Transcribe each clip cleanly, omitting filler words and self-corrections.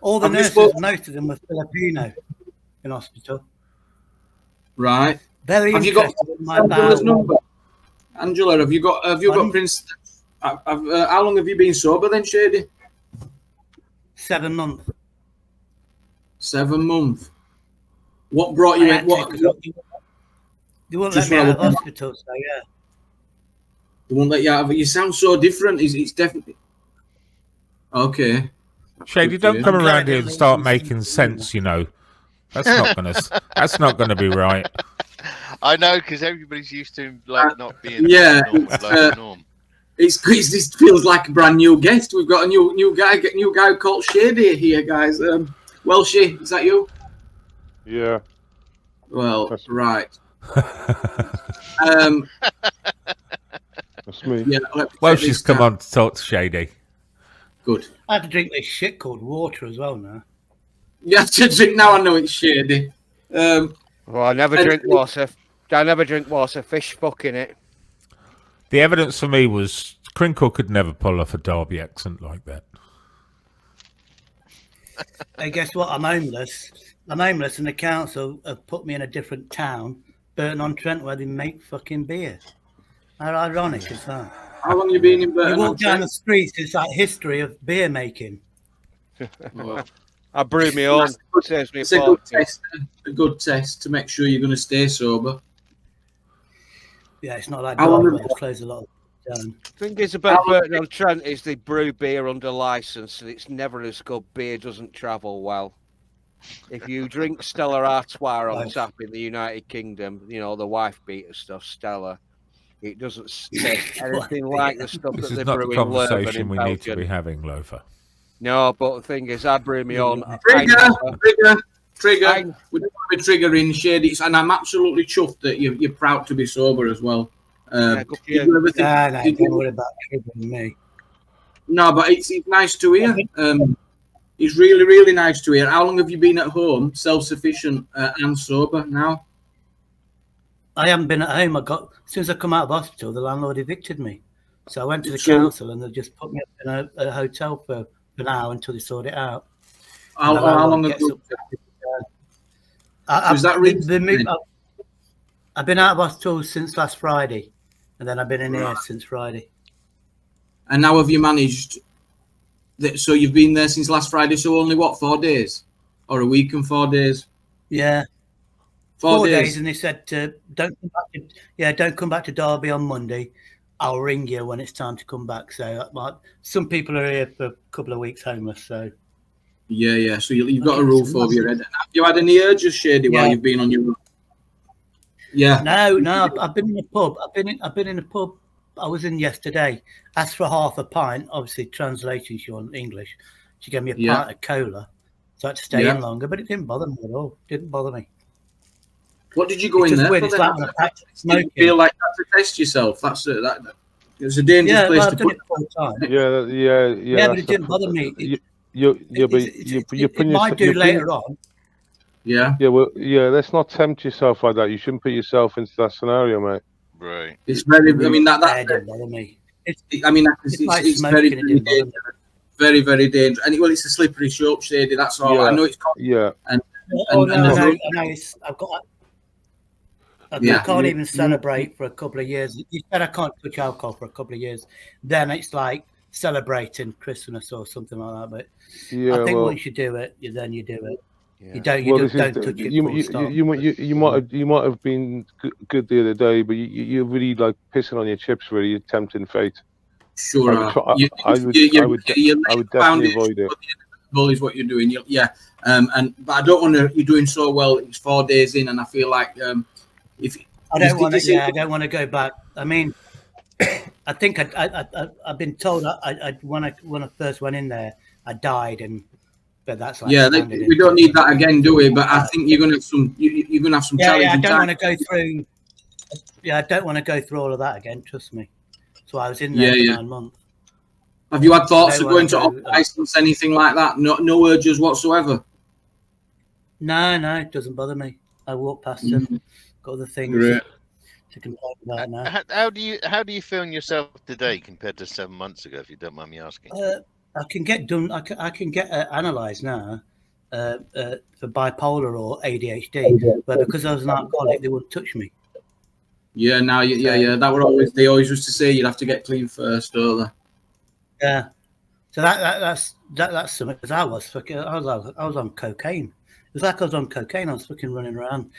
All the nurses, most of them were Filipino in hospital. Right. Very have interested you got in my Angela's bowel. number? Angela, have you got Prince? How long have you been sober then, Shady? 7 months. 7 months. What brought you in? They won't let me out of hospital, so yeah. They won't let you out of it. You sound so different. It's definitely okay. Shady, don't come around here and start making sense. You know, that's not gonna be right. I know, because everybody's used to like not being norm. This feels like a brand new guest. We've got a new guy called Shady here, guys. Welshie, is that you? Yeah. Well, that's right. That's me. Yeah. Well, she's come on to talk to Shady. Good. I have to drink this shit called water as well now. You have to drink now. I know it's Shady. Well, I never drink water. I never drink water. Fish fucking it. The evidence for me was Crinkle could never pull off a Derby accent like that. Hey, guess what? I'm homeless. And the council have put me in a different town, Burton-on-Trent, where they make fucking beer. How ironic is that? How long have you been in Burton-on-Trent? You walk down the streets, it's like history of beer making. Well, I brew my own. It's a good test to make sure you're going to stay sober. Yeah, it's not like Derby, it's closed a lot down. The thing is about Burton-on-Trent is they brew beer under license, and it's never as good. Beer doesn't travel well. If you drink Stella Artois on tap in the United Kingdom, you know, the wife beater stuff, Stella, it doesn't taste anything like the stuff that they brew in Leuven. This is not the conversation we need to be having, Loafer. No, but the thing is, I brew my own. Trigger. We don't want to be triggering Shady, and I'm absolutely chuffed that you're proud to be sober as well. Don't worry about triggering me. No, but it's nice to hear. It's really, really nice to hear. How long have you been at home, self-sufficient and sober now? I haven't been at home. Since I come out of hospital, the landlord evicted me. So I went to the council and they just put me up in a hotel for now until they sort it out. How long ago? I've been out of hospital since last Friday, and then I've been in here since Friday. And now have you managed? So you've been there since last Friday. So only 4 days, or a week and 4 days? Yeah, 4 days. And they said don't come back to Derby on Monday. I'll ring you when it's time to come back. So some people are here for a couple of weeks homeless. So. Yeah. So you've got a roof over your head. Have you had any urges, Shady, while you've been on your own? Yeah. No. I've been in a pub. I've been in a pub. I was in yesterday. Asked for half a pint. Obviously, translating she on English. She gave me a pint of cola, so I had to stay in longer. But it didn't bother me at all. Didn't bother me. What did you go in there for? It's like you feel like that to test yourself. That's it's a dangerous place to put. Yeah, but it didn't bother me. It might do later on. Yeah. Let's not tempt yourself like that. You shouldn't put yourself into that scenario, mate. Right. It's very. I mean that didn't bother me. It's very dangerous. Very, very dangerous. And it's a slippery slope, Shady. That's all. I know it's. I can't even celebrate for a couple of years. You said I can't touch alcohol for a couple of years. Then it's like celebrating Christmas or something like that. But I think once you do it, then you do it. Yeah. You don't touch it. You might have been good the other day, but you're really like pissing on your chips. Really, you're tempting fate. Sure, I would definitely avoid it. Is what you're doing. But I don't want to. You're doing so well. It's 4 days in, and I feel like I don't want to go back. I mean, I think I've been told when I first went in there, I died, but that's like we don't need that again, do we? But I think you're gonna have some. You're gonna have some challenging. I don't want to go through. Yeah, I don't want to go through all of that again. Trust me. So I was in there for 9 months. Have you had thoughts of going to off-license, anything like that? No urges whatsoever. No, it doesn't bother me. I walk past them. Got other things to complain about now. How do you feel in yourself today compared to 7 months ago, if you don't mind me asking? I can get done. I can get analysed now for bipolar or ADHD, but because I was an alcoholic, they wouldn't touch me. Yeah, now, yeah. That were always they always used to say you'd have to get clean first, don't they? Yeah. So that's something. Because I was on cocaine. It was like I was on cocaine. I was fucking running around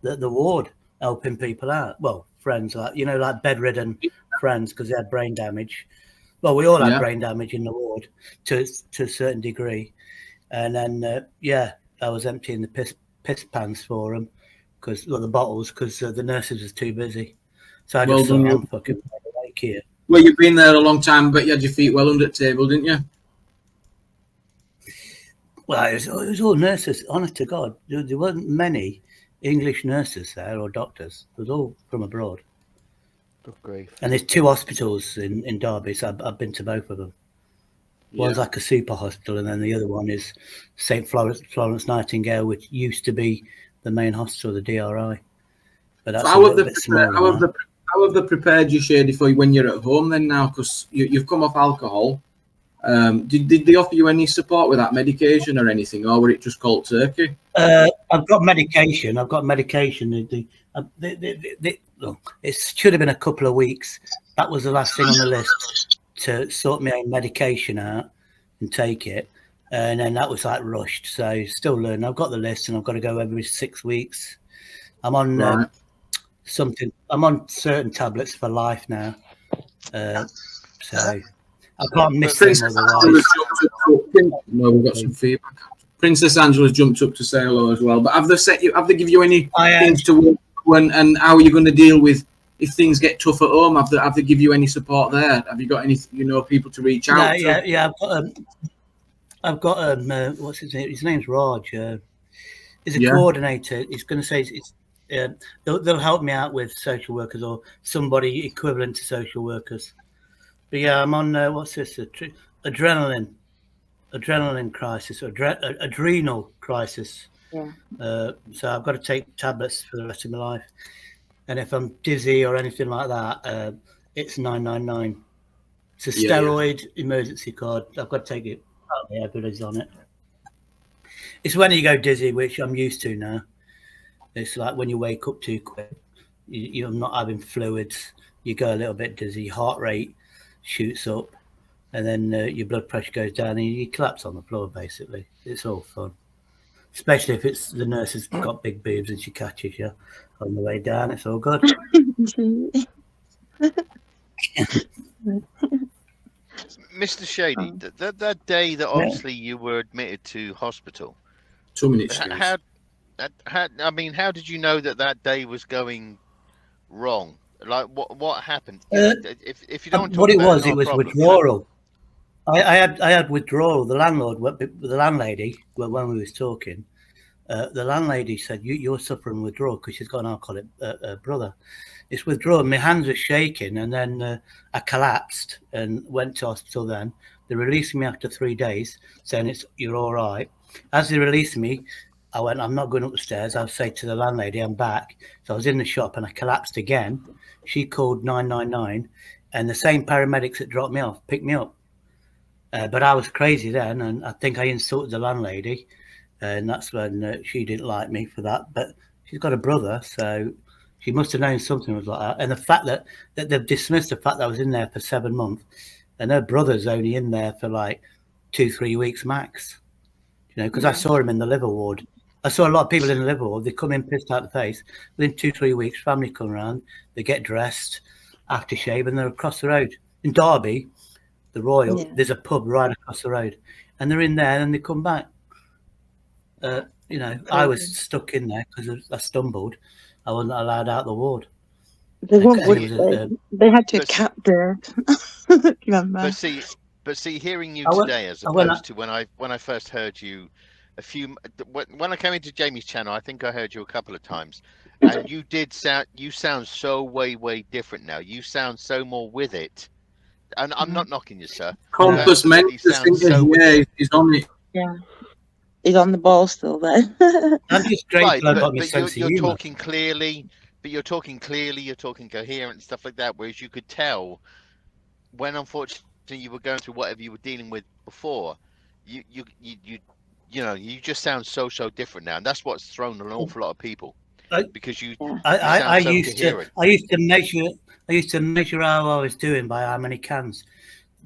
the ward helping people out. Well, friends, like like bedridden friends because they had brain damage. Well, we all had brain damage in the ward to a certain degree, and then I was emptying the piss pans for them the bottles because the nurses was too busy. So I just thought I'm fucking awake here. Well, you've been there a long time, but you had your feet well under the table, didn't you? Well, it was all nurses. Honest to God, there weren't many English nurses there or doctors. It was all from abroad. Good grief. And there's 2 hospitals in Derby, so I've been to both of them. One's like a super hospital, and then the other one is St. Florence Nightingale, which used to be the main hospital of the DRI. But that's a little bit smaller. How have they prepared you, Shady, for when you're at home then now? Because you've come off alcohol. Did they offer you any support with that medication or anything, or were it just cold turkey? I've got medication. It should have been a couple of weeks. That was the last thing on the list to sort my own medication out and take it. And then that was like rushed. So still learning. I've got the list and I've got to go every 6 weeks. I'm on I'm on certain tablets for life now. So I can't miss them otherwise. No, we've got some feedback. Princess Angela's jumped up to say hello as well. But have they give you any things to work on, and how are you going to deal with if things get tough at home? Have they give you any support there? Have you got any people to reach out to? Yeah. I've got what's his name? His name's Raj. He's a coordinator. He's going to say they'll help me out with social workers or somebody equivalent to social workers. But yeah, I'm on what's this? Adrenaline crisis or adrenal crisis. Yeah. So I've got to take tablets for the rest of my life. And if I'm dizzy or anything like that, it's 999. It's a steroid emergency card. I've got to take it. Everybody's on it. It's when you go dizzy, which I'm used to now. It's like when you wake up too quick. You're not having fluids. You go a little bit dizzy. Your heart rate shoots up, and then your blood pressure goes down, and you collapse on the floor. Basically, it's all fun. Especially if it's the nurse has got big boobs and she catches you on the way down. It's all good. Mr. Shady, that day that obviously you were admitted to hospital. 2 minutes. How did you know that day was going wrong? Like what happened? If you don't talk what it about was, it was problem, withdrawal. I had withdrawal. The landlady, when we was talking, the landlady said, you're suffering withdrawal because she's got an alcoholic brother. It's withdrawal. My hands were shaking, and then I collapsed and went to hospital. Then they released me after 3 days, saying you're all right. As they released me, I went, I'm not going up the stairs. I'll say to the landlady, I'm back. So I was in the shop and I collapsed again. She called 999, and the same paramedics that dropped me off picked me up. But I was crazy then, and I think I insulted the landlady, and that's when she didn't like me for that. But she's got a brother, so she must have known something was like that. And the fact that they've dismissed the fact that I was in there for 7 months, and her brother's only in there for like 2-3 weeks max. Because I saw him in the liver ward. I saw a lot of people in the liver ward. They come in pissed out the face. Within 2-3 weeks, family come around. They get dressed, aftershave, and they're across the road. In Derby, the Royal, there's a pub right across the road. And they're in there and they come back. I was stuck in there because I stumbled. I wasn't allowed out the ward. They had to cap there. But see, hearing you today as opposed to when I first heard you when I came into Jamie's channel, I think I heard you a couple of times, and you sound so way different now. You sound so more with it, and I'm not knocking you, sir. Compass Mentis, he's on it. Yeah, he's on the ball still there. I'm just great, but you're talking clearly. But you're talking clearly. You're talking coherent and stuff like that. Whereas you could tell when, unfortunately, you were going through whatever you were dealing with before, you just sound so different now, and that's what's thrown an awful lot of people. Because I used to measure how I was doing by how many cans.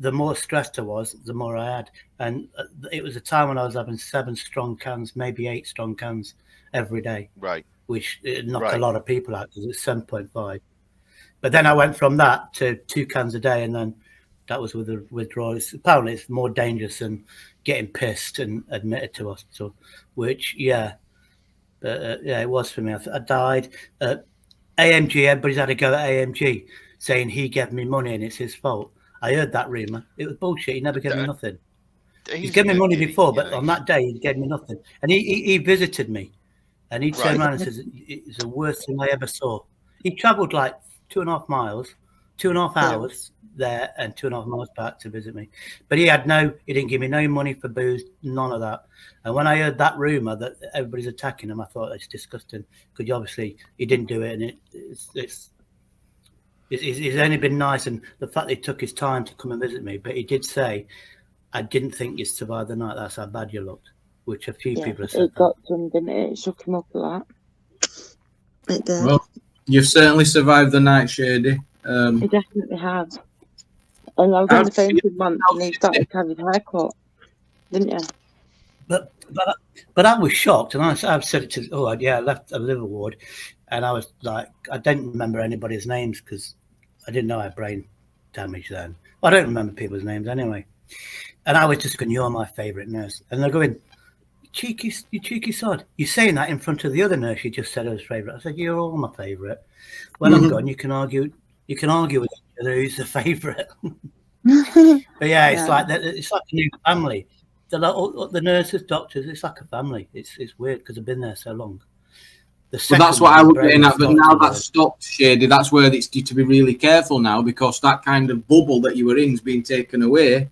The more stressed I was, the more I had, and it was a time when I was having 7 strong cans, maybe 8 strong cans every day. Right. Which knocked a lot of people out because it's 7.5. But then I went from that to 2 cans a day, and then that was with the withdrawal. Apparently, it's more dangerous than getting pissed and admitted to hospital. Which, it was for me. I died. AMG, everybody's had a go at AMG, saying he gave me money and it's his fault. I heard that rumour. It was bullshit. He never gave me nothing. He's given me money before, but on that day, he gave me nothing. And he visited me. And he turned around and says, it's the worst thing I ever saw. He travelled like 2.5 miles, 2.5 hours there and 2.5 miles back to visit me. But he didn't give me no money for booze, none of that. And when I heard that rumour that everybody's attacking him, I thought it's disgusting. Because obviously he didn't do it, and it's only been nice, and the fact that he took his time to come and visit me. But he did say, I didn't think you'd survive the night. That's how bad you looked, which a few people have said. It got done, didn't it? It shook him up a lot. It did. Well, you've certainly survived the night, Shady. He definitely has. And I was on the phone with Month, and he started to have his haircut, didn't you? But I was shocked, and I've said it to. I left a liver ward, and I was like, I didn't remember anybody's names because I didn't know I had brain damage then. I don't remember people's names anyway. And I was just going, "You're my favourite nurse," and they're going, "You cheeky sod! You're saying that in front of the other nurse you just said I was favourite." I said, "You're all my favourite." When I'm gone, you can argue with each other who's the favourite. But it's like a new family. The nurses, doctors, it's like a family. It's weird because I've been there so long. Well, that's what I was getting at, but now that's stopped, Shady. That's where it's to be really careful now, because that kind of bubble that you were in is being taken away.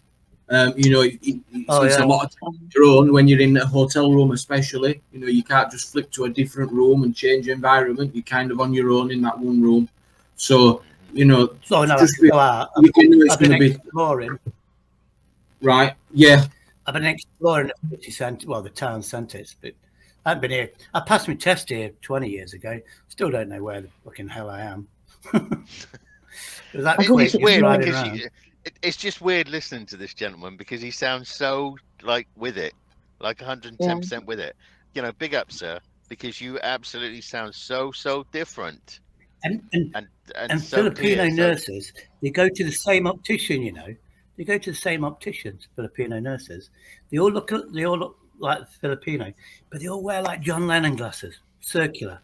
It's a lot of time your own when you're in a hotel room, especially. You can't just flip to a different room and change environment. You're kind of on your own in that one room. So, I've been exploring. Right, yeah. I've been exploring the city centre, the town centres, but I haven't been here. I passed my test here 20 years ago. Still don't know where the fucking hell I am. It's weird because it's just weird listening to this gentleman because he sounds so with it, 110% with it. Big up, sir, because you absolutely sound so different. And so Filipino nurses, they go to the same optician, They go to the same opticians, Filipino nurses. They all look like Filipino, but they all wear like John Lennon glasses, circular.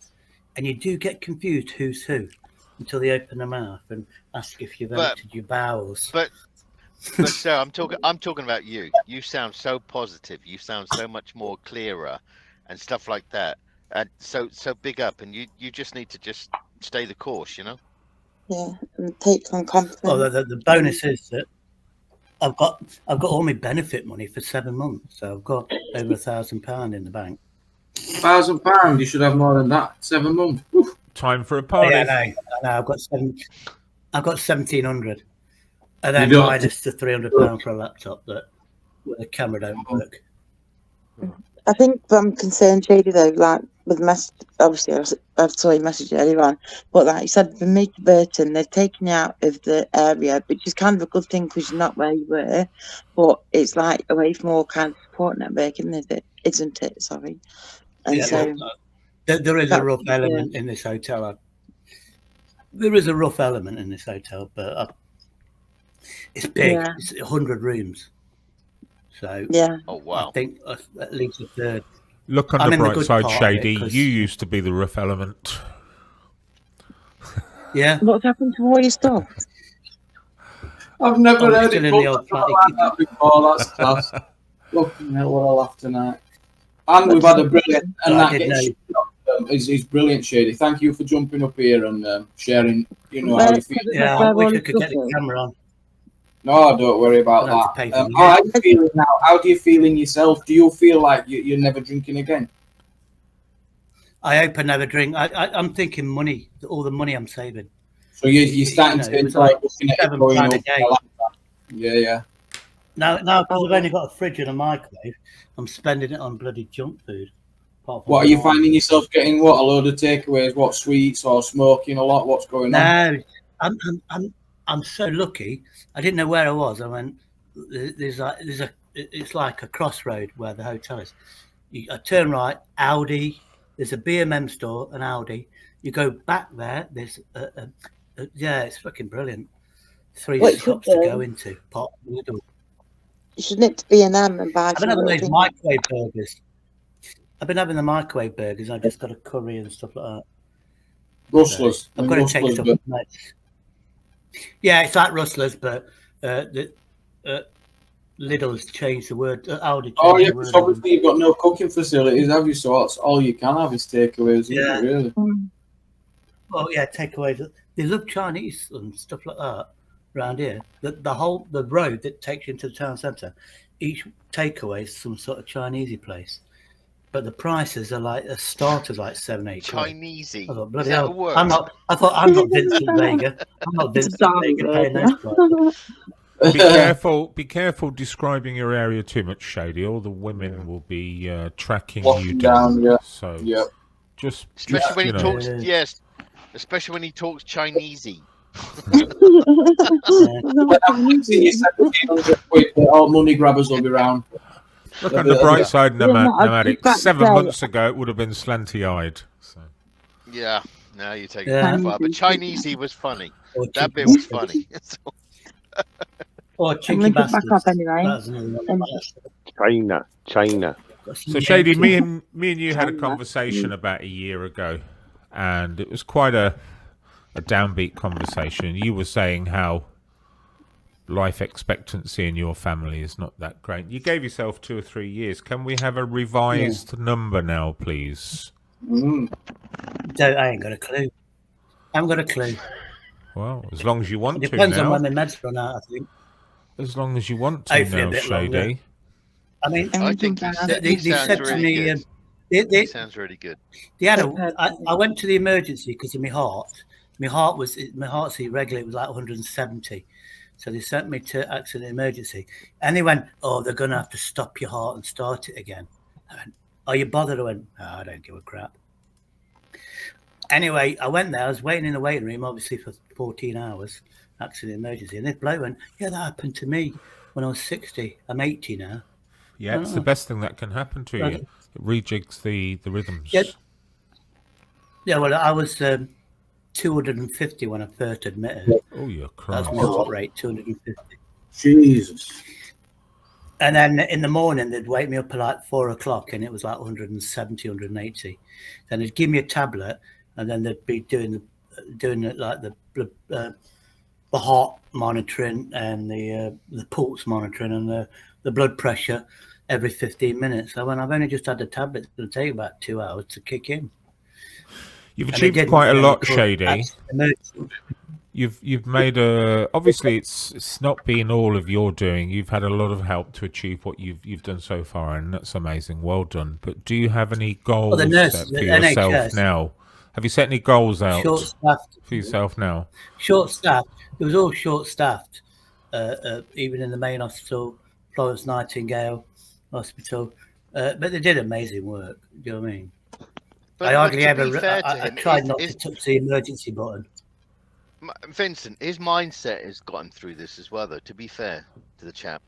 And you do get confused who's who until they open their mouth and ask if you've emptied your bowels. But sir, I'm talking about you. You sound so positive. You sound so much more clearer and stuff like that. And so big up, and you just need to just stay the course, Yeah, and take on confidence. Oh, the bonus is that I've got all my benefit money for 7 months, so I've got over £1,000 in the bank. £1,000? You should have more than that. 7 months. Oof. Time for a party. I know. I've got 1,700, and then minus the £300 for a laptop that where the camera don't work. I think I'm concerned, Shady, though, with the message. Obviously, I saw your message earlier on, but like you said, for me, Burton, they're taking you out of the area, which is kind of a good thing because you're not where you were, but it's like away from all kind of support network, isn't it? Sorry. And so there is a rough element in this hotel. There is a rough element in this hotel, but it's big. Yeah. It's 100 rooms. So oh wow! I think at least a third. Look on the bright side, Shady. You used to be the rough element. Yeah. What's happened to all your stuff? I've never heard it like that before. That's class. Looking at what I'll have tonight. And we've had a brilliant, and that is brilliant, Shady. Thank you for jumping up here and sharing. How you feel. Yeah, I wish I could get the camera on. No, don't worry about that. How are you feeling now? How do you feel in yourself? Do you feel like you're never drinking again? I hope I never drink. I'm thinking money, all the money I'm saving. So you're starting to looking at it going up. Yeah. Now, because I've only got a fridge and a microwave, I'm spending it on bloody junk food. What are you finding yourself getting? What, a load of takeaways? What, sweets or smoking a lot? What's going on? No, I'm so lucky. I didn't know where I was. I went. It's like a crossroad where the hotel is. I turn right, Audi. There's a B&M store, an Audi. You go back there. There's yeah, it's fucking brilliant. 3 shops to go into. You should nip to B&M and buy. I've been having those microwave burgers. I've been having the microwave burgers. I just got a curry and stuff like that. Rustlers. I've got to take stuff. Yeah, it's like Rustlers, but Lidl's changed the word. Aldi. Oh yeah, because obviously you've got no cooking facilities, have you? So that's all you can have is takeaways, isn't it, really? Well, yeah, takeaways. They love Chinese and stuff like that around here. The road that takes you into the town centre, each takeaway is some sort of Chinesey place. But the prices are like a starter's like 7-8 Chinesey. I thought, bloody hell. I'm not Vincent Vega. I'm not Vincent Vega paying those prices. Be careful describing your area too much, Shady. All the women will be tracking you down. Yeah. So just especially when he talks. Yes, especially when he talks Chinesey. All money grabbers will be around. Look on the bright side, nomadic. 7 months ago, it would have been slanty-eyed. So. Yeah, now you take it too far. But Chinesey was funny. That bit was funny. Or cheeky bastards. China. So Shady, me and you had a conversation about a year ago, and it was quite a downbeat conversation. You were saying how life expectancy in your family is not that great. You gave yourself 2 or 3 years. Can we have a revised number now, please? I ain't got a clue. I haven't got a clue. Well, as long as you want to. Depends on when the meds run out, I think. As long as you want to now, Shady. I mean, I think they said to me, it sounds really good. They had I went to the emergency because of my heart. My heart's irregular. It was like 170. So they sent me to accident emergency. And they went, oh, they're going to have to stop your heart and start it again. I went, are you bothered? I went, oh, I don't give a crap. Anyway, I went there. I was waiting in the waiting room, obviously, for 14 hours, accident emergency. And this bloke went, yeah, that happened to me when I was 60. I'm 80 now. Yeah, it's the best thing that can happen to you. It rejigs the rhythms. Yeah, well, I was 250 when I first admitted. Oh, you're crying. That's my heart rate, 250. Jesus. And then in the morning, they'd wake me up at like 4 o'clock, and it was like 170, 180. Then they'd give me a tablet, and then they'd be doing like the heart monitoring and the pulse monitoring and the blood pressure every 15 minutes. So when I've only just had the tablet, it'll take about 2 hours to kick in. You've achieved quite a lot, Shady. You've made obviously it's not been all of your doing. You've had a lot of help to achieve what you've done so far, and that's amazing. Well done. But do you have any goals set for yourself NHS. Now? Have you set any goals out for yourself now? Short-staffed. It was all short-staffed, even in the main hospital, Florence Nightingale Hospital. But they did amazing work. Do you know what I mean? But, I hardly ever. I tried not to touch the emergency button. Vincent, his mindset has gotten through this as well, though. To be fair to the chap,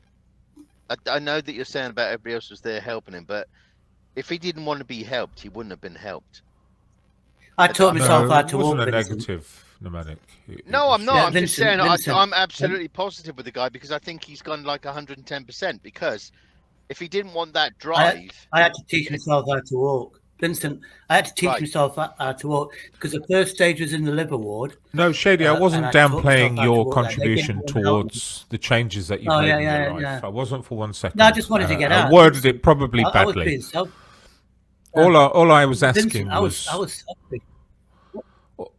I know that you're saying about everybody else was there helping him, but if he didn't want to be helped, he wouldn't have been helped. I taught myself how to walk. It wasn't a negative, nomadic. No, I'm not. I'm just saying I'm absolutely positive with the guy because I think he's gone like 110%. Because if he didn't want that drive, I had to teach myself how to walk. Vincent, I had to teach myself how to walk because the first stage was in the liver ward. No, Shady, I wasn't downplaying your contribution towards the changes that you've made in your life. Yeah. I wasn't for 1 second. No, I just wanted to get out. I worded it probably badly. All I was asking was. I was selfish.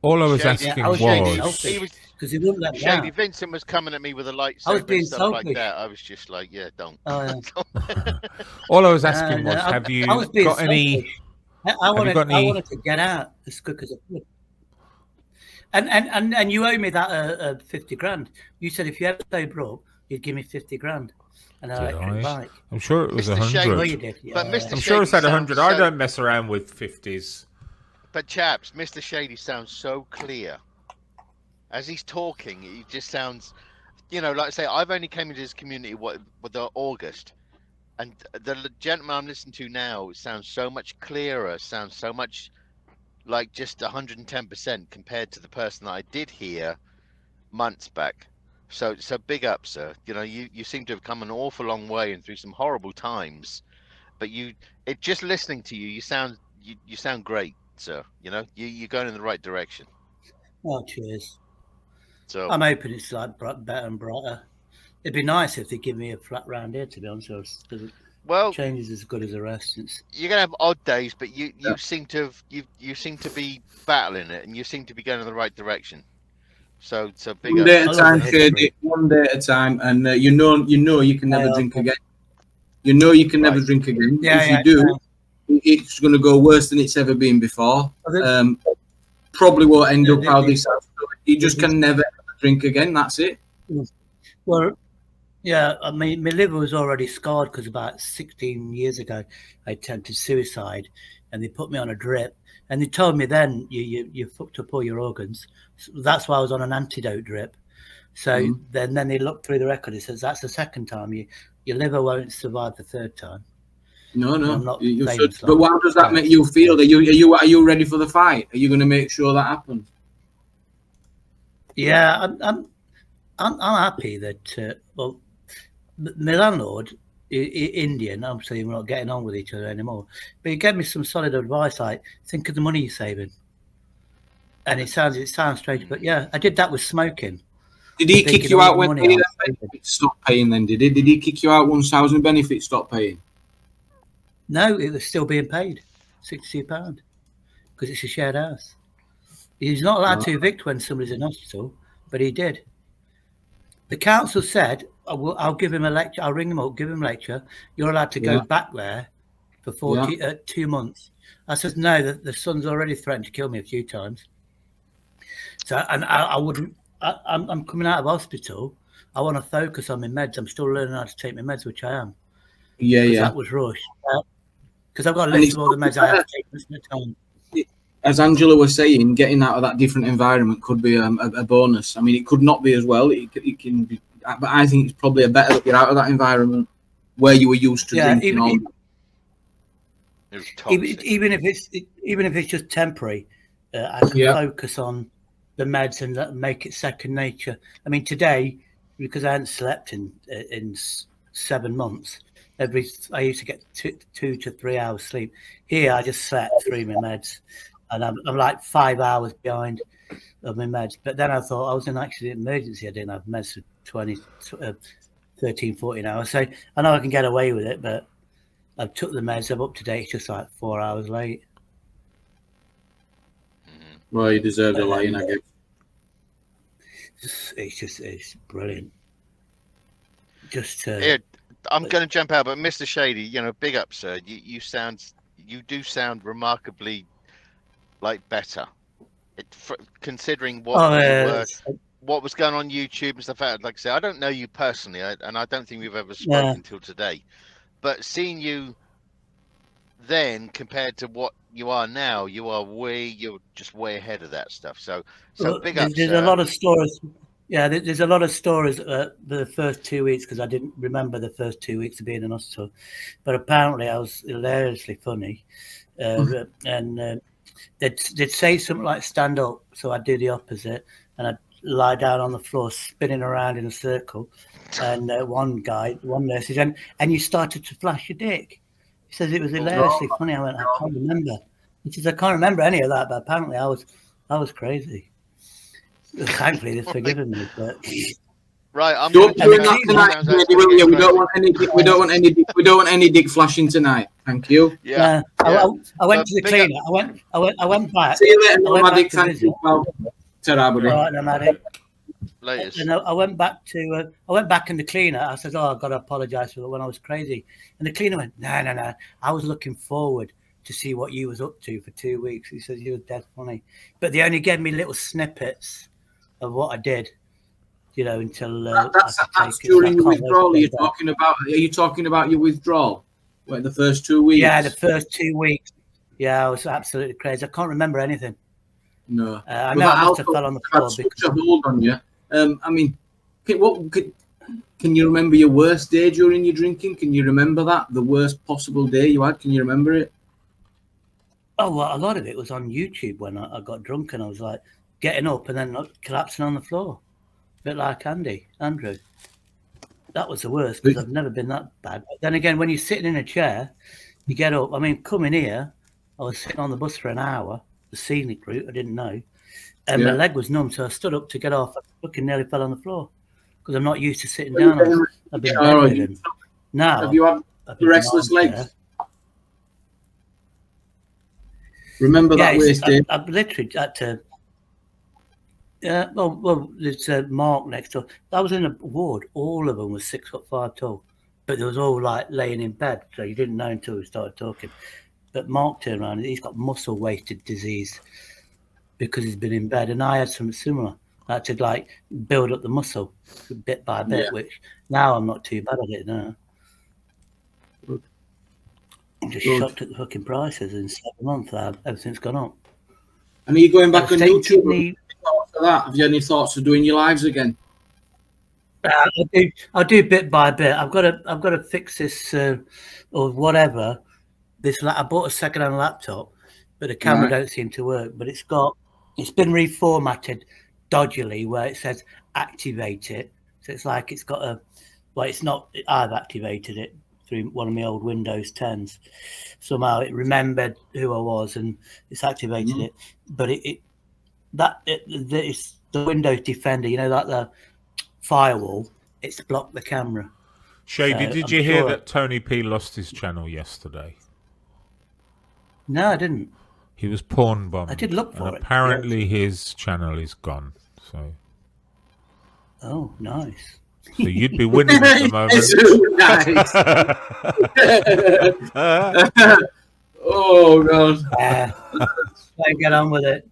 All I was asking was. Because he wouldn't let me Shady, Vincent was coming at me with a lightsaber and stuff like that. I was just like, yeah, don't. All I was asking was, have you got any? I wanted to get out as quick as I could. And you owe me that 50 grand. You said if you ever sober up, you'd give me 50 grand. And I? I'm sure it was 100. Oh, you did. Yeah. But Mr. I'm sure it said 100. I so... don't mess around with 50s. But chaps, Mr. Shady sounds so clear. As he's talking, he just sounds, you know, like I say, I've only came into this community with the August, and the gentleman I'm listening to now sounds so much clearer, sounds so much like just 110% compared to the person that I did hear months back. So big up, sir. You know, you seem to have come an awful long way and through some horrible times, but just listening to you, you sound great, sir. You know, you're going in the right direction. Oh, cheers. So I'm hoping it's like better and brighter. It'd be nice if they give me a flat round here, to be honest. Well, change is as good as the rest. You're gonna have odd days, but you seem to be battling it, and you seem to be going in the right direction. So big one day at a time, Shady. One day at a time, and you know you can never drink again. You know you can never drink again. If you do, it's going to go worse than it's ever been before. Probably won't end up how this. You just can never drink again. That's it. Well, yeah. I mean, my liver was already scarred because about 16 years ago, I attempted suicide, and they put me on a drip. And they told me then you fucked up all your organs. So that's why I was on an antidote drip. So then they looked through the record. It says that's the second time. Your liver won't survive the third time. No. You should, but how does that make you feel? Are you ready for the fight? Are you going to make sure that happens? Yeah, I'm happy that. Well, my landlord, Indian, obviously we're not getting on with each other anymore. But he gave me some solid advice, like think of the money you're saving. And it sounds strange, but yeah, I did that with smoking. Did he kick you out when benefits stopped paying? Then did he? Did he kick you out once housing benefits stopped paying? No, it was still being paid, £62, because it's a shared house. He's not allowed to evict when somebody's in hospital, but he did. The council said, I'll give him a lecture. I'll ring him up, give him a lecture. You're allowed to go back there for 2 months. I said, no, the son's already threatened to kill me a few times. So, and I wouldn't, I'm coming out of hospital. I want to focus on my meds. I'm still learning how to take my meds, which I am. Yeah. That was rushed. Because I've got a list of all the meds I have to take at the time. As Angela was saying, getting out of that different environment could be a bonus. I mean, it could not be as well. It can be, but I think it's probably better that you're out of that environment where you were used to drinking. Even if it's just temporary, I can focus on the meds and make it second nature. I mean, today, because I hadn't slept in 7 months, I used to get 2 to 3 hours sleep. Here, I just slept through my meds, and I'm like 5 hours behind of my meds. But then I thought I was in accident emergency. I didn't have meds for 13, 14 hours. So I know I can get away with it, but I've took the meds. I'm up to date. It's just like 4 hours late. Well, you deserve the line, I guess. It's brilliant. I'm going to jump out, but Mr. Shady, big up, sir. You do sound remarkably like better, considering what was going on YouTube and stuff. Like I say, I don't know you personally, and I don't think we've ever spoken until today. But seeing you then compared to what you are now, you're just way ahead of that stuff. So big up. There's a lot of stories. Yeah, there's a lot of stories the first 2 weeks because I didn't remember the first 2 weeks of being in hospital. But apparently I was hilariously funny. And they'd say something like stand up. So I'd do the opposite and I'd lie down on the floor spinning around in a circle. And one nurse said, and you started to flash your dick. He says it was hilariously funny. I went, I can't remember. He says, I can't remember any of that, but apparently I was crazy. Thankfully, they've forgiven me. But right, I'm don't do that tonight. We don't want any dick flashing tonight. Thank you. Yeah. I went to the cleaner. I went back. See you later, nomadic. Thank you. Ta-ra, buddy. All right, nomadic. Latest. And I went back in the cleaner. I said, "Oh, I've got to apologise for when I was crazy." And the cleaner went, "No. I was looking forward to see what you was up to for 2 weeks." He says, "You were dead funny," but they only gave me little snippets of what I did. you know, until that's during your withdrawal. Are you talking about your withdrawal? Like the first 2 weeks? Yeah, the first 2 weeks. Yeah, I was absolutely crazy. I can't remember anything. No, I know I must have fell on the floor. Such a hold on you. I mean, can you remember your worst day during your drinking? Can you remember that? The worst possible day you had? Can you remember it? Oh, well, a lot of it was on YouTube when I got drunk and I was like getting up and then collapsing on the floor. A bit like Andrew. That was the worst because I've never been that bad. But then again, when you're sitting in a chair, you get up. I mean, coming here, I was sitting on the bus for an hour, the scenic route, I didn't know. And my leg was numb, so I stood up to get off. I fucking nearly fell on the floor because I'm not used to sitting down. I've been bedridden. Now, have you had restless legs? Remember that worst day? I've literally had to. Well, there's Mark next door. I was in a ward. All of them was 6'5" tall, but they was all like laying in bed, so you didn't know until we started talking. But Mark turned around. He's got muscle wasted disease because he's been in bed, and I had something similar. I had to like build up the muscle bit by bit, which now I'm not too bad at it now. Good. I'm just shocked at the fucking prices in 7 months. Everything's gone up. And are you going back on YouTube? For that, have you any thoughts of doing your lives again? I do bit by bit. I've got to fix this or whatever. I bought a second-hand laptop, but the camera don't seem to work. But it's been reformatted dodgily where it says activate it. So it's like it's got it's not. I've activated it through one of my old Windows 10s. Somehow it remembered who I was and it's activated it. But it's the Windows Defender, you know, like the firewall, it's blocked the camera. Shady, did you hear that Tony P lost his channel yesterday? No, I didn't. He was porn bombed. I did look for it. Apparently his channel is gone. So. Oh, nice. So you'd be winning at the moment. Nice. Oh God. Let's get on with it.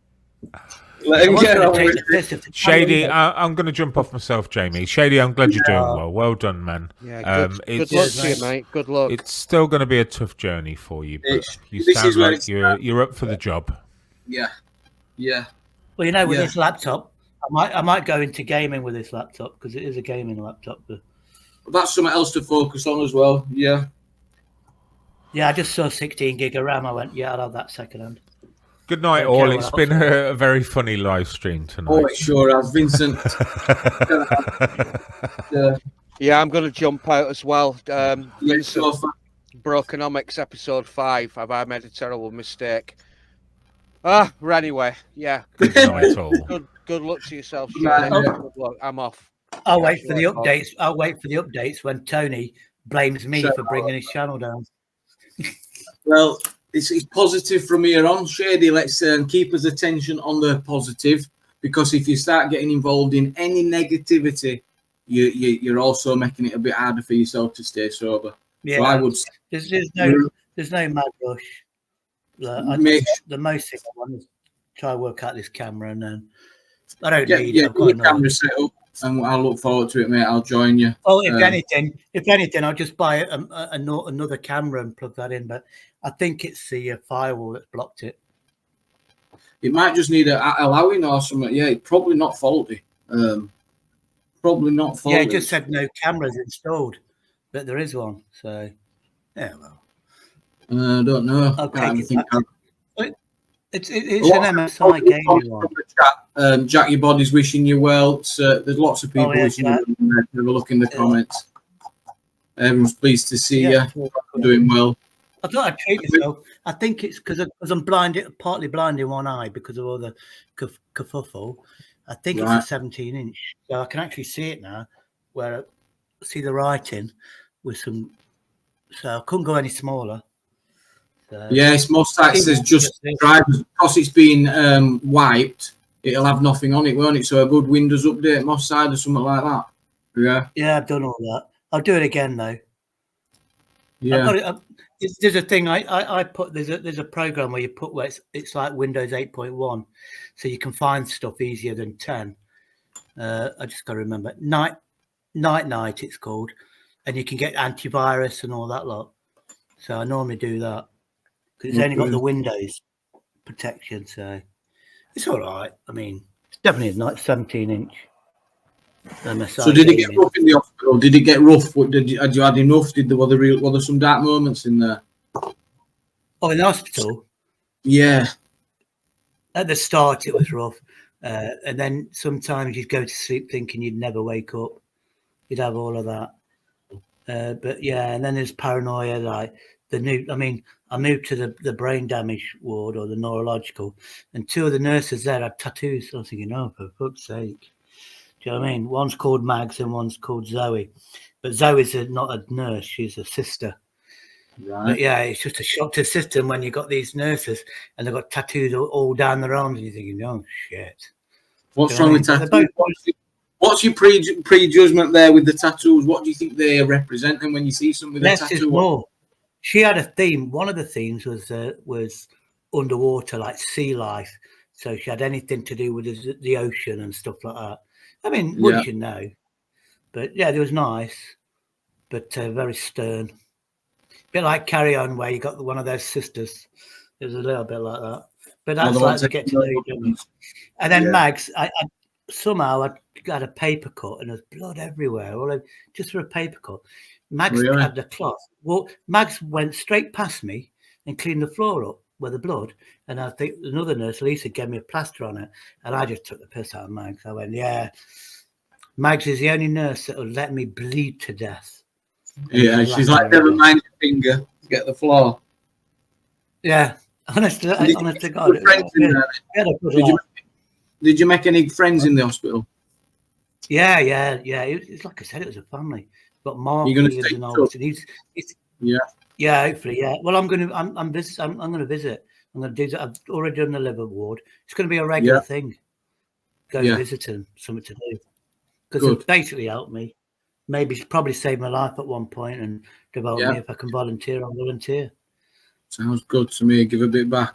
Shady, I'm going to jump off myself, Jamie. Shady, I'm glad you're doing well. Well done, man. Yeah, good luck to you, mate. Good luck. It's still going to be a tough journey for you, but you sound like you're up for the job. Yeah. Well, you know, with this laptop, I might go into gaming with this laptop because it is a gaming laptop. But that's something else to focus on as well. Yeah. Yeah, I just saw 16 gig of RAM. I went, I'll have that second-hand. Good night, all. It's been a very funny live stream tonight. Oh, it sure has, Vincent. Yeah, I'm going to jump out as well. Vincent, Brokenomics episode 5. Have I made a terrible mistake? Anyway, yeah. Good night, all. Good luck to yourself, Shane. Good luck. I'm off. I'll wait for the updates. I'll wait for the updates when Tony blames me for bringing his channel down. Well, it's positive from here on, Shady. Let's keep his attention on the positive, because if you start getting involved in any negativity, you're also making it a bit harder for yourself to stay sober. Yeah, so I would. There's no mad rush. The most thing I want is try to work out this camera, and then I don't need it. Get your camera set up, and I'll look forward to it, mate. I'll join you. Oh, if anything, I'll just buy another camera and plug that in. But I think it's the firewall that's blocked it. It might just need allowing or something. Yeah, it's probably not faulty. Probably not faulty. Yeah, it just said no cameras installed, but there is one. So, yeah, well. I don't know. It's an MSI gaming one. Jack, your body's wishing you well. There's lots of people wishing you well. Have a look in the comments. Everyone's pleased to see you. Doing well. I thought I'd treat myself. I think it's because I'm partly blind in one eye because of all the kerfuffle. I think it's a 17-inch, so I can actually see it now, where I see the writing with some. So I couldn't go any smaller. So, yes, most sites says just drivers, because it's been wiped. It'll have nothing on it, won't it? So a good Windows update, most side or something like that. Yeah. Yeah, I've done all that. I'll do it again though. Yeah. There's a thing I put. There's a program where you put where it's like Windows 8.1, so you can find stuff easier than 10. I just got to remember. Night it's called. And you can get antivirus and all that lot. So I normally do that. Because it's only got the Windows protection, so it's all right. I mean, it's definitely not 17-inch. So did it get rough in the hospital? Did it get rough? Had you had enough? Were there some dark moments in there? Oh, in the hospital? Yeah. At the start, it was rough. And then sometimes you'd go to sleep thinking you'd never wake up. You'd have all of that. But yeah, and then there's paranoia, like I moved to the brain damage ward or the neurological, and two of the nurses there had tattoos. So I was thinking, oh, for fuck's sake. Do you know what I mean? One's called Mags and one's called Zoe. But Zoe's not a nurse, she's a sister. Right. But yeah, it's just a shock to the system when you've got these nurses and they've got tattoos all down their arms and you're thinking, oh, shit. What's wrong with tattoos? What's your prejudgment there with the tattoos? What do you think they're representing when you see something with a tattoo? More. She had a theme. One of the themes was underwater, like sea life. So she had anything to do with the ocean and stuff like that. I mean, wouldn't you know? But yeah, it was nice, but very stern. A bit like Carry On, where you got one of those sisters. It was a little bit like that. But that's like to get to know you. And then Mags, I somehow I got a paper cut and there's blood everywhere, just for a paper cut. Mags had the cloth. Well, Mags went straight past me and cleaned the floor up with the blood. And I think another nurse, Lisa, gave me a plaster on it. And I just took the piss out of Mags. I went, yeah, Mags is the only nurse that will let me bleed to death. Yeah, she's like, never mind your finger, get the floor. Yeah, honestly, to God. Did you make any friends in the hospital? Yeah. It's like I said, it was a family. But Mark lives in Alton. Yeah, hopefully, yeah. Well, I'm gonna visit. I'm gonna visit. I'm gonna do that. I've already done the liver ward. It's gonna be a regular thing. Go visiting, something to do. Because it basically helped me. Maybe probably saved my life at one point and develop me. If I can volunteer, I'll volunteer. Sounds good to me. Give a bit back.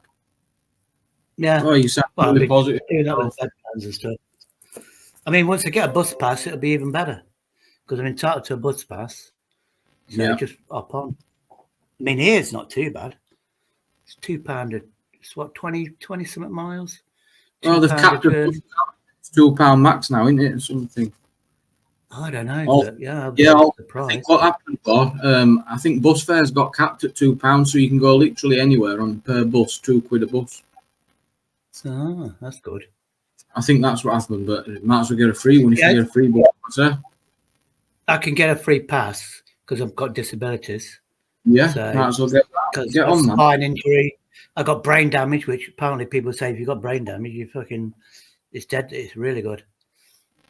Yeah. Oh, you sound really positive. Doing that with plans and stuff. I mean, once I get a bus pass, it'll be even better because I'm entitled to a bus pass. So just hop on. I mean, here it's not too bad. It's £2. It's what, 20 something miles. Oh, they've capped it. It's £2 max now, isn't it? Or something. I don't know. But I think what happened I think bus fares got capped at £2, so you can go literally anywhere on per bus, £2 a bus. So that's good. I think that's what happened, but you might as well get a free one if you get a free bus. I can get a free pass because I've got disabilities. Yeah, so, might as well get on that. Spine injury. I got brain damage, which apparently people say if you've got brain damage, it's dead. It's really good.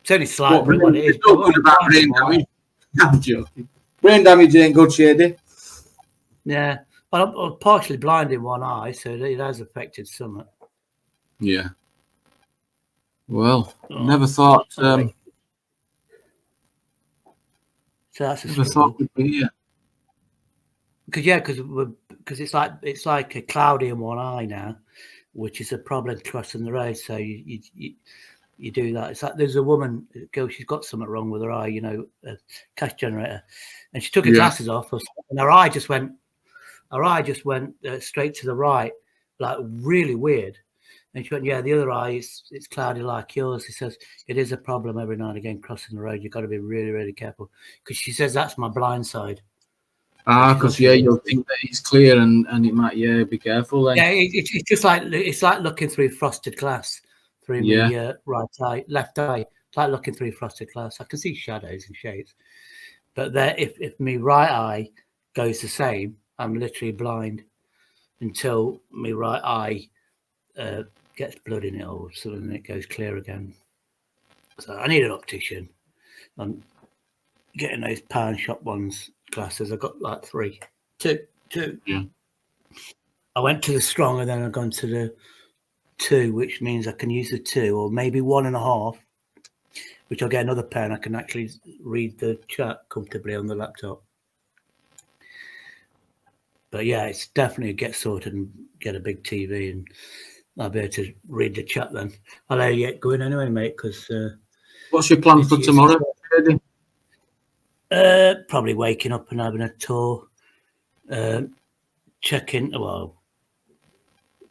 It's only slightly what it is. It's not good about brain damage. I'm joking. Brain damage ain't good, Shady. Yeah. Well, I'm partially blind in one eye, so it has affected some. Yeah. Well, never thought. So that's never thought we'd be here. Because it's like a cloudy in one eye now, which is a problem crossing the road. So you do that. It's like there's a woman, she's got something wrong with her eye, a cash generator, and she took her glasses off, and her eye just went straight to the right, like really weird. And she went, yeah, the other eye it's cloudy like yours. He says it is a problem every now and again crossing the road. You've got to be really, really careful because she says that's my blind side. Because you'll think that it's clear and it might be careful then. Yeah, it's just like looking through frosted glass through my left eye. It's like looking through frosted glass. I can see shadows and shapes, but if my right eye goes the same, I'm literally blind until my right eye gets blood in it or something, and it goes clear again. So I need an optician. I'm getting those pound shop ones glasses. I got like two. Yeah. I went to the strong and then I've gone to the 2, which means I can use the 2 or maybe 1.5, which I'll get another pair and I can actually read the chat comfortably on the laptop. But yeah, it's definitely get sorted and get a big TV and I'll be able to read the chat then. I'll let you get going anyway, mate, because What's your plan for tomorrow? Probably waking up and having a tour, checking. Well,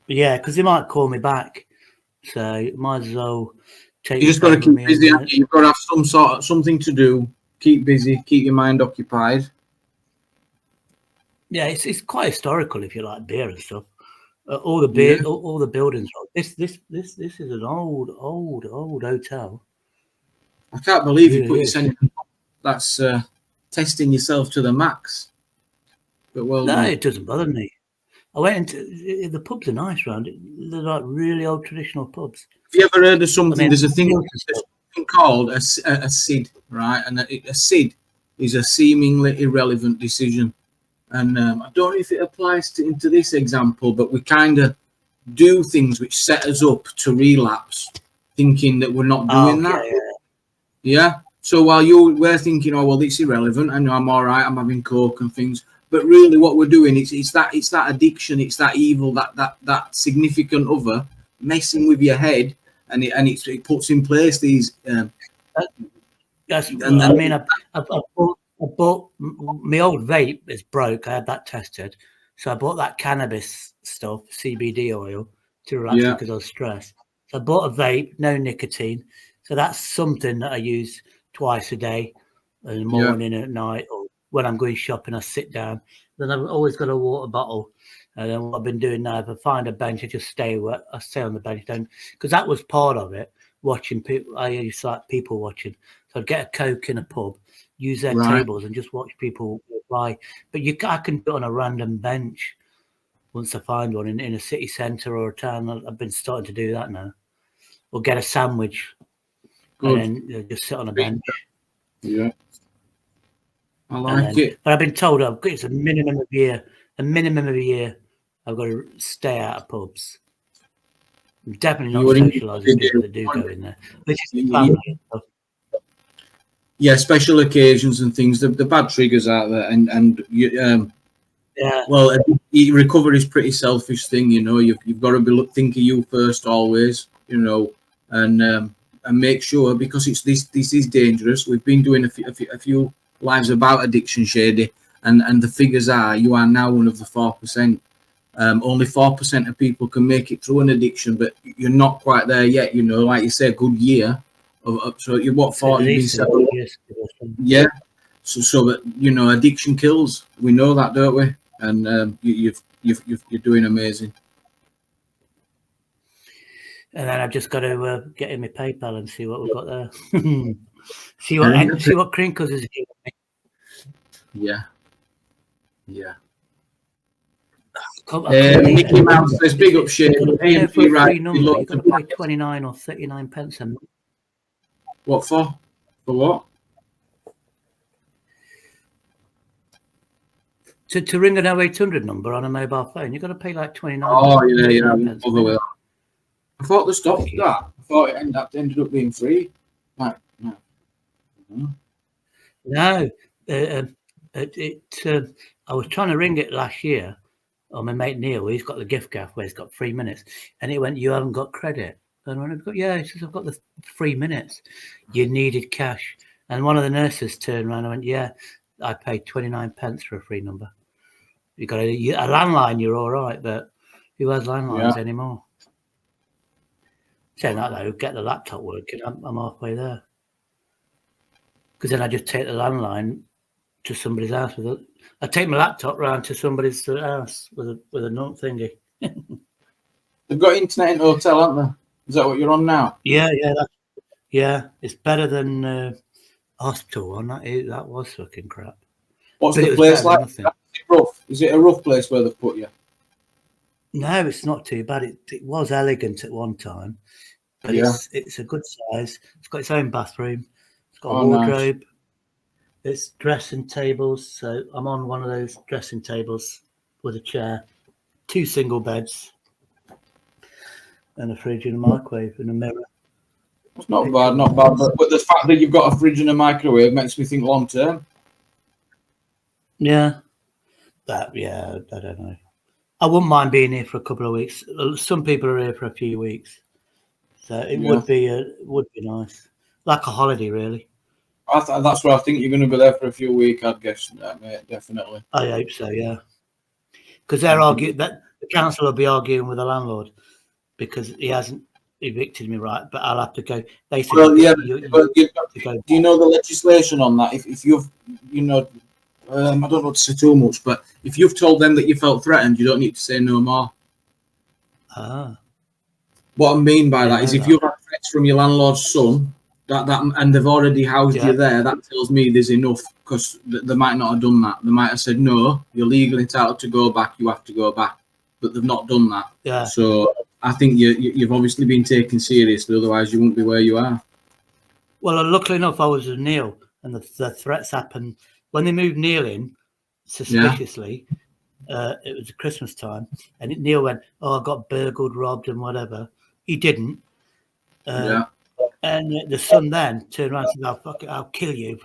yeah, because they might call me back, so might as well take. You just got to keep busy. You've got to have something to do. Keep busy. Keep your mind occupied. Yeah, it's quite historical if you like beer and stuff. All the beer, all the buildings. This is an old hotel. I can't believe you put yourself. That's testing yourself to the max. But well, no, it doesn't bother me. I went into the pubs are nice round it. They're like really old traditional pubs. Have you ever heard of something? There's a thing called a SID, right? And a SID is a seemingly irrelevant decision. And I don't know if it applies into this example, but we kind of do things which set us up to relapse, thinking that we're not doing that. Yeah. So while we're thinking, oh well, it's irrelevant. I know I'm all right. I'm having coke and things. But really, what we're doing it's that addiction, it's that evil, that significant other messing with your head, and it puts in place these. Yes, I mean, I bought my old vape is broke. I had that tested, so I bought that cannabis stuff, CBD oil, to relax because I was stressed. So I bought a vape, no nicotine. So that's something that I use twice a day, in the morning and at night, or when I'm going shopping, I sit down. Then I've always got a water bottle. And then what I've been doing now, if I find a bench, I just stay on the bench, because that was part of it. Watching people, I used to like people watching. So I'd get a Coke in a pub, use their tables, and just watch people by. But I can do it on a random bench once I find one in a city centre or a town. I've been starting to do that now. Or get a sandwich and then just sit on a bench. Yeah. I like it. But I've been told it's a minimum of a year. I've got to stay out of pubs. I'm definitely not socialising people that do go in there. Which is family stuff. Yeah, special occasions and things. The bad triggers out there, and well, recovery is pretty selfish thing, you know. You've got to think of you first always, you know, and make sure, because this is dangerous. We've been doing a few lives about addiction, Shady, and the figures are you are now one of the 4%. Only 4% of people can make it through an addiction, but you're not quite there yet, you know. Like you say, a good year. So you what 40? Yeah. So that, you know, addiction kills. We know that, don't we? And you're doing amazing. And then I've just got to get in my PayPal and see what we've got there. see what Crinkles is giving me. Yeah. Mickey Mouse says, big up shit. For a free number, you've got to pay 29 or 39 pence a month. What for? For what? To ring an 0800 number on a mobile phone, you've got to pay like 29. Oh, yeah. I thought they stopped that. I thought it ended up being free. Like, no. I was trying to ring it last year. Oh, my mate Neil, he's got the gift gaff where he's got 3 minutes, and it went, you haven't got credit. And when I've got, he says, I've got the 3 minutes. You needed cash. And one of the nurses turned around and went, yeah, I paid 29 pence for a free number. You got a landline, you're all right, but who has landlines anymore? Saying that though, get the laptop working. I'm halfway there. Because then I just take the landline to somebody's house I take my laptop round to somebody's house with a note thingy. They've got internet in the hotel, haven't they? Is that what you're on now? Yeah. It's better than hospital one. That was fucking crap. What's the place like? Is it rough? Is it a rough place where they've put you? No, it's not too bad. It was elegant at one time, but it's a good size. It's got its own bathroom. It's got a wardrobe. Nice. It's dressing tables. So I'm on one of those dressing tables with a chair, 2 single beds, and a fridge and a microwave and a mirror. It's not bad. But the fact that you've got a fridge and a microwave makes me think long term. Yeah. I don't know. I wouldn't mind being here for a couple of weeks. Some people are here for a few weeks, so it would be nice. like a holiday, really. That's where I think you're going to be there for a few weeks, I'd guess, mate, definitely. I hope so, yeah. Because they're arguing that the council will be arguing with the landlord because he hasn't evicted me right, but I'll have to go. They said, well, yeah, do you know the legislation on that? If you've, you know, I don't know what to say too much, but if you've told them that you felt threatened, you don't need to say no more. Ah. What I mean by that is if you've had threats from your landlord's son, and they've already housed you there, that tells me there's enough, because they might not have done that. They might have said, no, you're legally entitled to go back, you have to go back. But they've not done that. Yeah. So I think you've obviously been taken seriously, otherwise you wouldn't be where you are. Well, luckily enough, I was with Neil, and the threats happened when they moved Neil in, suspiciously. It was Christmas time, and Neil went, "Oh, I got burgled, robbed, and whatever." He didn't. And the son then turned around and said, "Oh, fuck it, I'll kill you."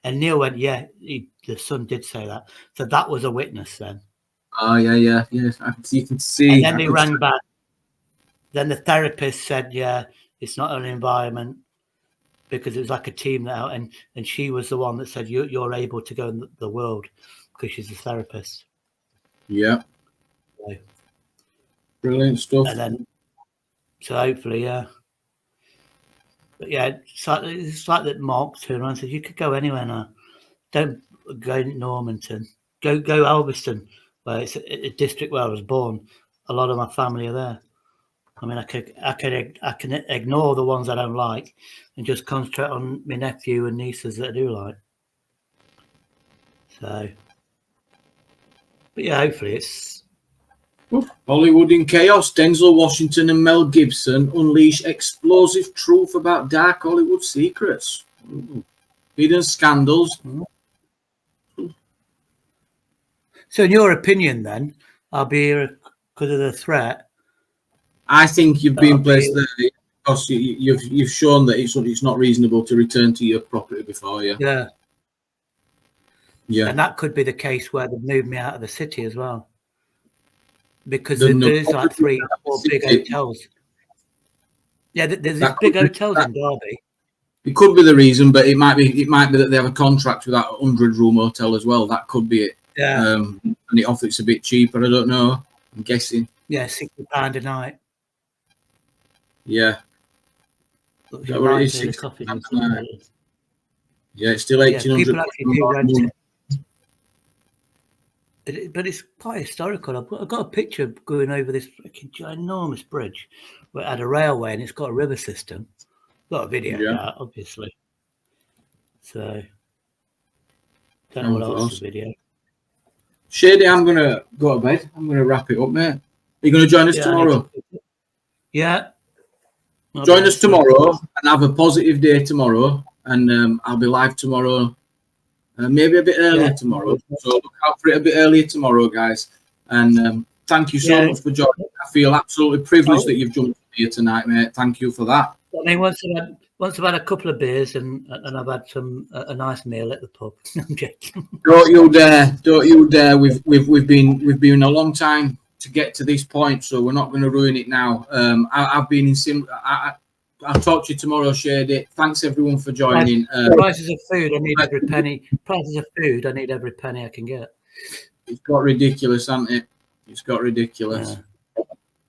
And Neil went, "Yeah." The son did say that, so that was a witness then. Oh yeah. You can see. And then they rang back. Then the therapist said, "Yeah, it's not an environment." Because it was like a team that out, and she was the one that said you're able to go in the world because she's a therapist. Yeah. So, brilliant stuff. And then, so hopefully, yeah. But yeah, it's like that. Mark turned around and said, "You could go anywhere now. Don't go Normanton. Go Alveston, where it's a district where I was born. A lot of my family are there. I mean, I can ignore the ones I don't like and just concentrate on my nephew and nieces that I do like." So, but yeah, hopefully it's Hollywood in chaos. Denzel Washington and Mel Gibson unleash explosive truth about dark Hollywood secrets. Hidden scandals. So, in your opinion, then, I'll be here because of the threat. I think you've been placed there because you've shown that it's not reasonable to return to your property before you. Yeah. Yeah. And that could be the case where they've moved me out of the city as well. Because there is like 3 or 4 big hotels. Yeah, there's these big hotels in Derby. It could be the reason, but it might be that they have a contract with that 100-room hotel as well. That could be it. Yeah. And it offers a bit cheaper. I don't know. I'm guessing. Yeah, £60 a night. Yeah. Is that what it is? £60 a night. Yeah, it's still 1,800. People actually do rent it. But it's quite historical. I've got a picture going over this ginormous bridge where it had a railway and it's got a river system. Got a video of that, obviously. So, don't know what else is video. Shady, I'm going to go to bed. I'm going to wrap it up, mate. Are you going to join us tomorrow? Yeah. Join us tomorrow and have a positive day tomorrow. And I'll be live tomorrow. Maybe a bit earlier tomorrow. So look out for it a bit earlier tomorrow, guys. And thank you so much for joining. I feel absolutely privileged that you've jumped here tonight, mate. Thank you for that. I mean, once I've had a couple of beers and I've had a nice meal at the pub. I'm joking. Don't you dare! We've been a long time to get to this point, so we're not going to ruin it now. I've been in I'll talk to you tomorrow, Shady. Thanks everyone for joining. Prices of food, I need every penny. Prices of food, I need every penny I can get. It's got ridiculous, hasn't it? It's got ridiculous. Yeah.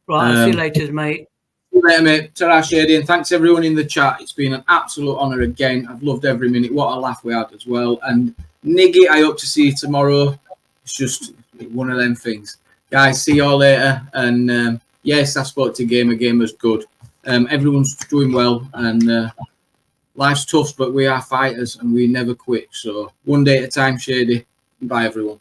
Right, I'll see you later, mate. See you later, mate. Ta-ra, Shady, and thanks everyone in the chat. It's been an absolute honour again. I've loved every minute. What a laugh we had as well. And Niggy, I hope to see you tomorrow. It's just one of them things. Guys, see you all later. And yes, I spoke to Gamer. Gamer's good. Everyone's doing well, and life's tough, but we are fighters and we never quit. So one day at a time, Shady. Bye, everyone.